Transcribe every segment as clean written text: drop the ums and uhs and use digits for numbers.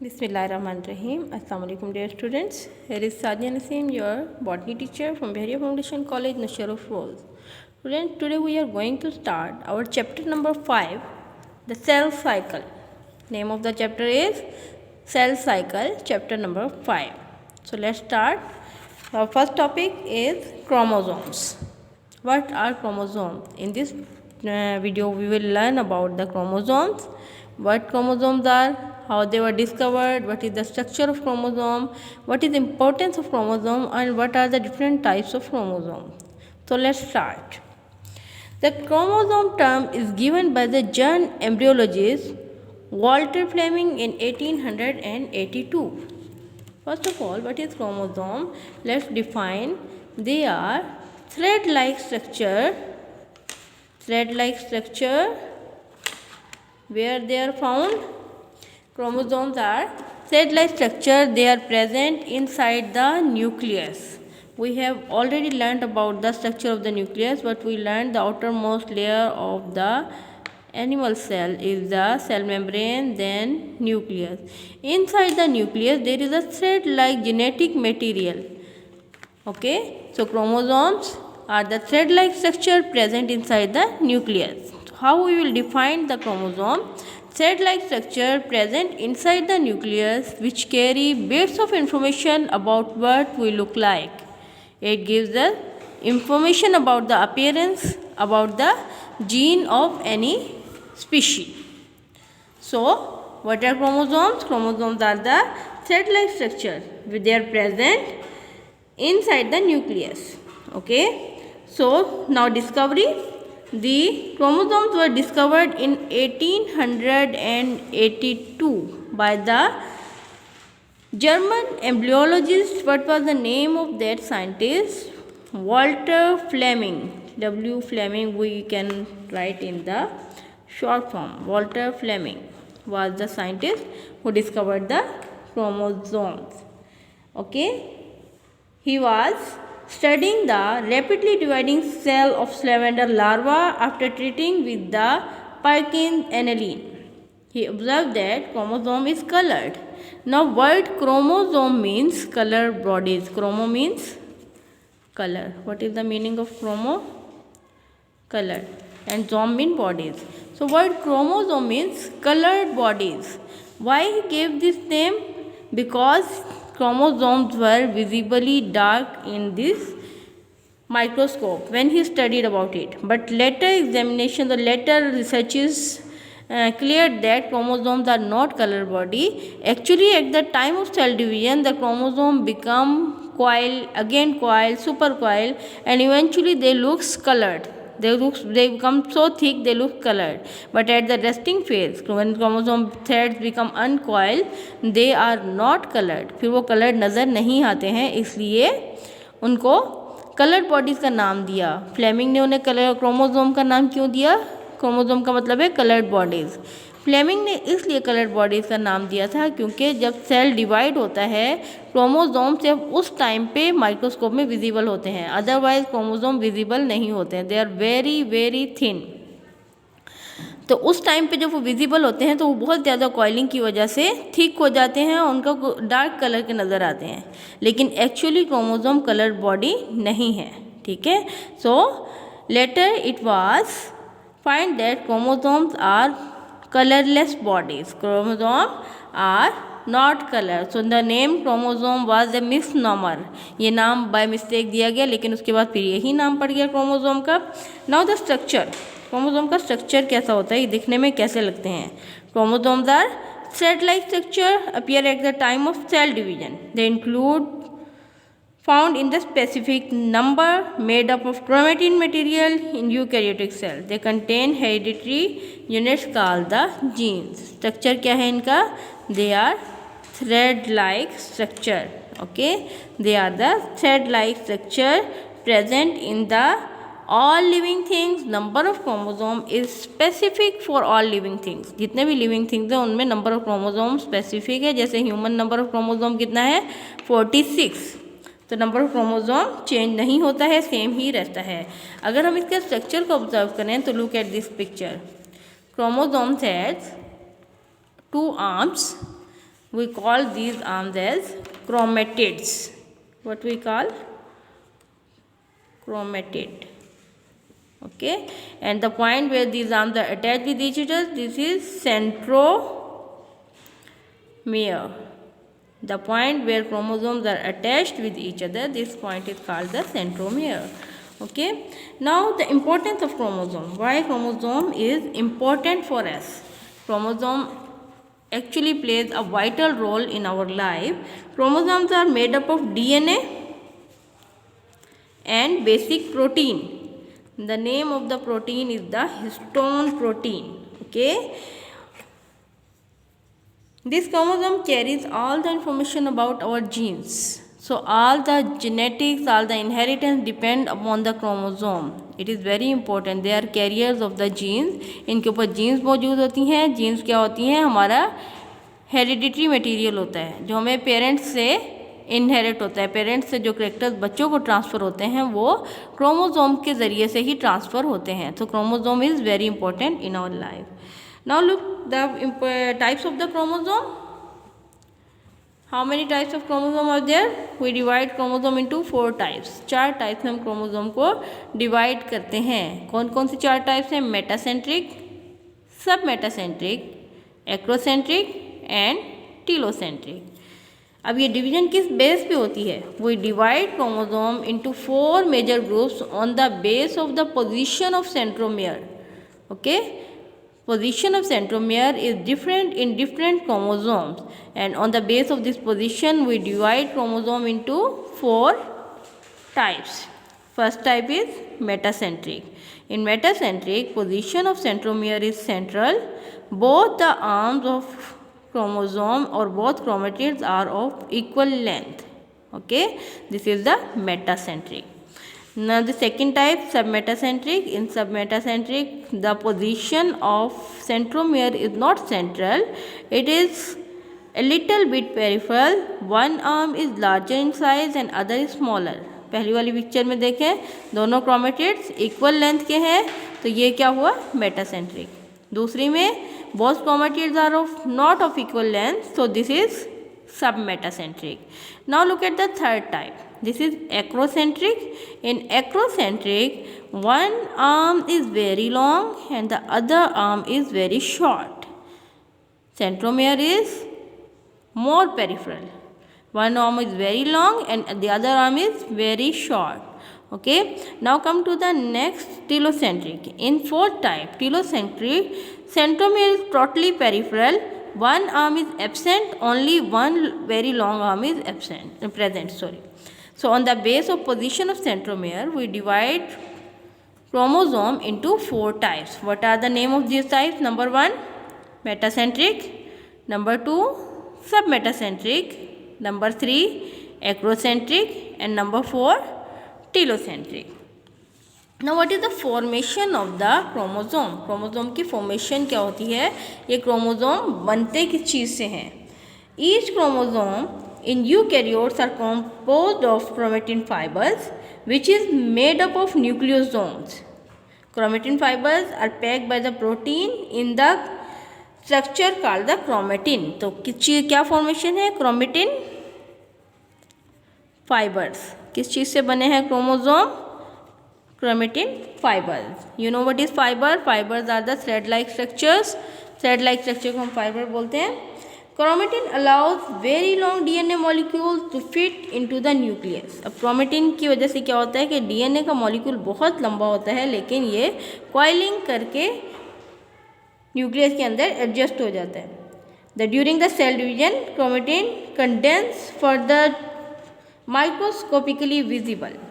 Bismillahirrahmanirrahim. Assalamu alaikum dear students. Here is Sadia Naseem, your botany teacher from Behria Foundation College, Nashara Falls. Students, today we are going to start our chapter number 5, the cell cycle. Name of the chapter is cell cycle, chapter number 5. So let's start. Our first topic is chromosomes. What are chromosomes? In this video we will learn about the chromosomes, what chromosomes are, how they were discovered, what is the structure of chromosome, what is the importance of chromosome, and what are the different types of chromosomes. So let's start. The chromosome term is given by the German embryologist Walter Fleming in 1882. First of all, what is chromosome? Let's define. They are thread-like structure where they are found. Chromosomes are thread-like structure. They are present inside the nucleus. We have already learned about the structure of the nucleus, but we learned the outermost layer of the animal cell is the cell membrane, then nucleus. Inside the nucleus there is a thread-like genetic material. Okay, so chromosomes are the thread-like structure present inside the nucleus. How we will define the chromosome? Thread-like structure present inside the nucleus which carry bits of information about what we look like. It gives the information about the appearance, about the gene of any species. So, what are chromosomes? Chromosomes are the thread-like structure. They are present inside the nucleus. Okay. So, now discovery. The chromosomes were discovered in 1882 by the German embryologist. What was the name of that scientist? Walter Fleming. W. Fleming we can write in the short form. Walter Fleming was the scientist who discovered the chromosomes. Okay. He was studying the rapidly dividing cell of salamander larva after treating with the Perkins aniline. He observed that chromosome is colored. Now word chromosome means colored bodies. Chromo means color. What is the meaning of chromo? Color. And zome means bodies. So word chromosome means colored bodies. Why he gave this name? Because chromosomes were visibly dark in this microscope when he studied about it. But later examination, the later researches cleared that chromosomes are not color body. Actually, at the time of cell division, the chromosome become coil, again coil, supercoil, and eventually they looks colored. They become so thick they look colored. But at the resting phase, when chromosome threads become uncoiled, they are not colored. फिर वो colored नज़र नहीं आते हैं, इसलिए उनको colored bodies का नाम दिया. फ्लेमिंग ने उन्हें कलर क्रोमोसोम का नाम क्यों दिया? क्रोमोसोम का मतलब है colored bodies. फ्लेमिंग ने इसलिए कलर्ड बॉडीज़ का नाम दिया था क्योंकि जब सेल डिवाइड होता है क्रोमोसोम सिर्फ उस टाइम पे माइक्रोस्कोप में विजिबल होते हैं, अदरवाइज क्रोमोसोम विजिबल नहीं होते हैं. They are very very thin. तो उस टाइम पे जब वो विजिबल होते हैं तो वो बहुत ज़्यादा कॉइलिंग की वजह से थिक हो जाते हैं और उनका डार्क कलर के नज़र आते हैं. लेकिन एक्चुअली क्रोमोसोम कलर्ड बॉडी नहीं है. ठीक है. So later it was find that chromosomes are colorless bodies. Chromosome are not color. So the name chromosome was a misnomer. ये नाम by mistake दिया गया, लेकिन उसके बाद फिर यही नाम पड़ गया क्रोमोसोम का. Now the structure. क्रोमोसोम का स्ट्रक्चर कैसा होता है, ये दिखने में कैसे लगते हैं? Chromosomes are thread-like structure appear at the time of cell division. They include found in the specific number made up of chromatin material in eukaryotic cell. They contain hereditary units called the genes. Structure क्या है इनका? They are thread-like structure. Okay, they are the thread-like structure present in the all living things. Number of chromosome is specific for all living things. जितने भी living things हैं उनमें number of chromosome specific है. जैसे human number of chromosome कितना है? 46. तो number of chromosome change नहीं होता है, सेम ही रहता है. अगर हम इसके स्ट्रक्चर को ऑब्जर्व करें तो look at this picture. Chromosomes has 2 arms, we call these arms as chromatids. What we call? Chromatid. Okay, and the point where these arms are attached with each other, this is centromere. The point where chromosomes are attached with each other, this point is called the centromere. Okay, now the importance of chromosome. Why chromosome is important for us? Chromosome actually plays a vital role in our life. Chromosomes are made up of DNA and basic protein. The name of the protein is the histone protein. Okay, this chromosome carries all the information about our genes. So all the genetics, all the inheritance depend upon the chromosome. It is very important. They are carriers of the genes. इनके ऊपर genes मौजूद होती हैं. Genes क्या होती हैं? हमारा hereditary material होता है जो हमें पेरेंट्स से इनहेरिट होता है. पेरेंट्स से जो करेक्टर्स बच्चों को ट्रांसफ़र होते हैं वो क्रोमोसोम के ज़रिए से ही ट्रांसफ़र होते हैं. तो chromosome is very important in our life. Now look the types of the chromosome. How many types of chromosome are there? We divide chromosome into 4 types. 4 types में हम chromosome को divide करते हैं. कौन कौन से 4 types हैं? Metacentric, submetacentric, acrocentric and telocentric. अब ये डिवीजन किस बेस पे होती है? We divide chromosome into 4 major groups on the base of the position of centromere. Okay? Position of centromere is different in different chromosomes, and on the base of this position we divide chromosome into 4 types. First type is metacentric. In metacentric, position of centromere is central. Both the arms of chromosome or both chromatids are of equal length. Okay, this is the metacentric. Now the second type, submetacentric. In submetacentric, the position of centromere is not central. It is a little bit peripheral. One arm is larger in size and other is smaller. पहली वाली picture में देखें दोनों chromatids equal length के हैं तो ये क्या हुआ? मेटासेंट्रिक. दूसरी में both chromatids are not of equal length, so this is submetacentric. Now look at the third type. This is acrocentric. In acrocentric, one arm is very long and the other arm is very short. Centromere is more peripheral. One arm is very long and the other arm is very short. Okay. Now come to the next, telocentric. In fourth type, telocentric, centromere is totally peripheral. One arm is absent, only one very long arm is present. So on the base of position of centromere, we divide chromosome into 4 types. What are the name of these types? Number 1, metacentric. Number 2, submetacentric. Number 3, acrocentric. And number 4, telocentric. Now what is the formation of the chromosome? Chromosome की formation क्या होती है? ये chromosome बनते किस चीज़ से हैं? Each chromosome in eukaryotes are composed of chromatin fibers which is made up of nucleosomes. Chromatin fibers are packed by the protein in the structure called the chromatin. तो क्या formation है? Chromatin fibers. किस चीज़ से बने हैं chromosome? Chromatin fibers. You know what is fiber? Fibers are the thread-like structures. Thread-like structure को हम fiber बोलते हैं. Chromatin allows very long DNA molecules to fit into the nucleus. अब chromatin की वजह से क्या होता है कि DNA का मॉलिक्यूल बहुत लंबा होता है लेकिन ये coiling करके न्यूक्लियस के अंदर एडजस्ट हो जाता है. During the cell division, chromatin condense further microscopically visible.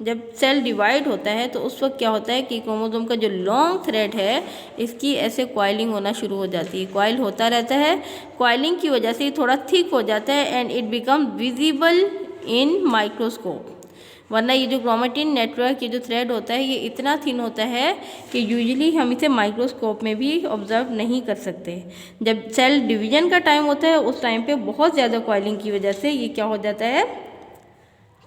जब सेल डिवाइड होता है तो उस वक्त क्या होता है कि क्रोमोसोम का जो लॉन्ग थ्रेड है इसकी ऐसे कॉइलिंग होना शुरू हो जाती है. कॉइल होता रहता है, कॉइलिंग की वजह से थोड़ा थिक हो जाता है and it become visible in microscope. वरना ये जो क्रोमेटिन नेटवर्क, ये जो थ्रेड होता है ये इतना थिन होता है कि यूजुअली हम इसे माइक्रोस्कोप में भी ऑब्जर्व नहीं कर सकते. जब सेल डिवीजन का टाइम होता है उस टाइम पे बहुत ज़्यादा कॉइलिंग की वजह से ये क्या हो जाता है,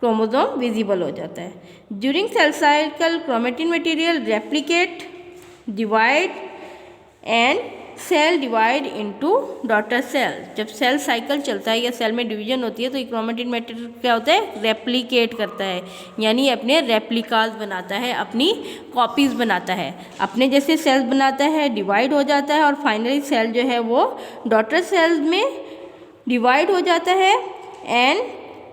क्रोमोसोम विजिबल हो जाता है. During cell cycle chromatin material replicate, divide and cell divide into daughter cell. जब सेल साइकिल चलता है या सेल में डिवीजन होती है तो क्रोमैटिन मैटर क्या होता है, रेप्लिकेट करता है, यानी अपने रेप्लिकाज बनाता है, अपनी कॉपीज़ बनाता है, अपने जैसे सेल्स बनाता है, डिवाइड हो जाता है और फाइनली सेल जो है वो डॉटर सेल्स में डिवाइड हो जाता है। And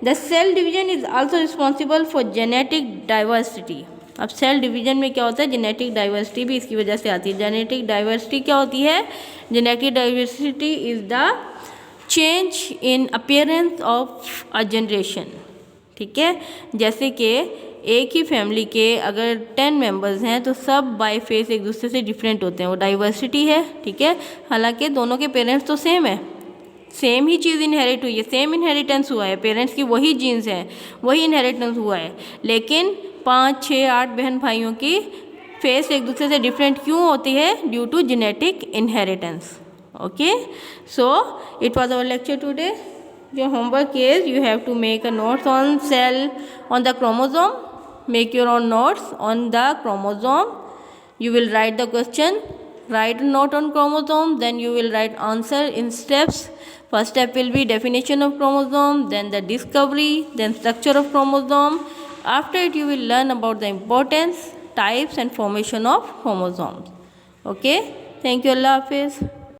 the cell division is also responsible for genetic diversity. अब सेल डिवीजन में क्या होता है, जेनेटिक डाइवर्सिटी भी इसकी वजह से आती है। जेनेटिक डाइवर्सिटी क्या होती है, genetic diversity is the change in appearance of a generation. ठीक है, जैसे कि एक ही फैमिली के अगर 10 मेंबर्स हैं तो सब बाय फेस एक दूसरे से डिफरेंट होते हैं, वो डाइवर्सिटी है। ठीक है, हालांकि दोनों के पेरेंट्स तो सेम है, सेम ही चीज़ इनहेरिट हुई है, सेम इनहेरिटेंस हुआ है, पेरेंट्स की वही जीन्स हैं, वही इनहेरिटेंस हुआ है, लेकिन 5, 6, 8 बहन भाइयों की फेस एक दूसरे से डिफरेंट क्यों होती है, due to genetic inheritance. Okay, so it was our lecture today. Your homework is you have to make a notes on cell on the chromosome, make your own notes on the chromosome, you will write the question, write a note on chromosome, then you will write answer in steps. First step will be definition of chromosome, then the discovery, then structure of chromosome. After it you will learn about the importance, types and formation of chromosomes. Okay, thank you. Allah Hafiz.